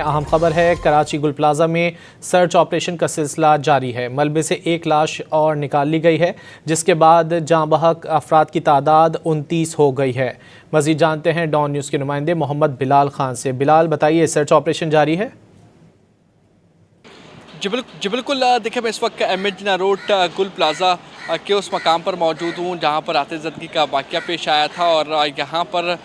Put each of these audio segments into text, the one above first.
अहम खबर है। कराची गुल प्लाजा में सर्च ऑपरेशन का सिलसिला जारी है। मलबे से एक लाश और निकाल ली गई है, जिसके बाद जाँ बहक अफराद की तादाद 29 हो गई है। मजीद जानते हैं डॉन न्यूज़ के नुमाइंदे मोहम्मद बिलाल खान से। बिलाल, बताइए, सर्च ऑपरेशन जारी है? जी बिल्कुल। देखिए, मैं इस वक्त एम जिना रोड गुल प्लाजा के उस मकाम पर मौजूद हूँ जहाँ पर आतिशबाजी का वाक़या पेश आया था और यहाँ पर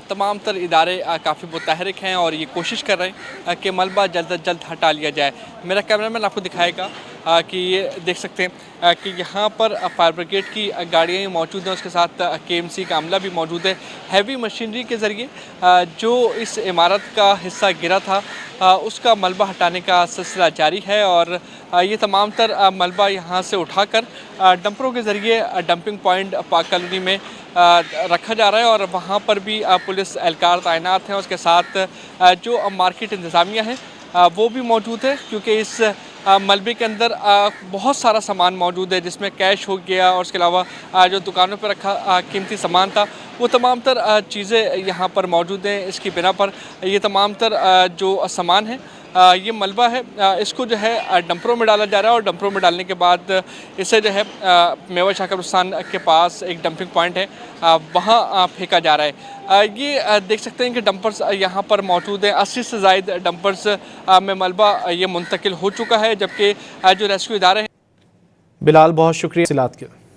तमाम तर इदारे काफ़ी मुतहरिक हैं और ये कोशिश कर रहे हैं कि मलबा जल्द अज जल्द हटा लिया जाए। मेरा कैमरामैन आपको दिखाएगा कि ये देख सकते हैं कि यहाँ पर फायर ब्रिगेड की गाड़ियाँ मौजूद हैं, उसके साथ KMC का अमला भी मौजूद है। हैवी मशीनरी के ज़रिए जो इस इमारत का हिस्सा गिरा था उसका मलबा हटाने का सिलसिला जारी है और ये तमाम तर मलबा यहाँ से उठाकर डंपरों के ज़रिए डंपिंग पॉइंट पाक कॉलोनी में रखा जा रहा है और वहाँ पर भी पुलिस एहलकार तैनात हैं। उसके साथ जो मार्केट इंतज़ामिया है वो भी मौजूद है, क्योंकि इस मलबे के अंदर बहुत सारा सामान मौजूद है, जिसमें कैश हो गया और उसके अलावा जो दुकानों पर रखा कीमती सामान था वो तमाम तर चीज़ें यहाँ पर मौजूद हैं। इसकी बिना पर ये तमाम तर जो सामान है ये मलबा है, इसको जो है डंपरों में डाला जा रहा है और डंपरों में डालने के बाद इसे जो है मेवा शाह कब्रिस्तान के पास एक डंपिंग पॉइंट है वहाँ फेंका जा रहा है। ये देख सकते हैं कि डंपर्स यहाँ पर मौजूद हैं। 80 से ज़ायद डंपर्स में मलबा ये मुंतकिल हो चुका है, जबकि जो रेस्क्यू इदारे हैं। बिलाल, बहुत शुक्रिया इत्तलात के।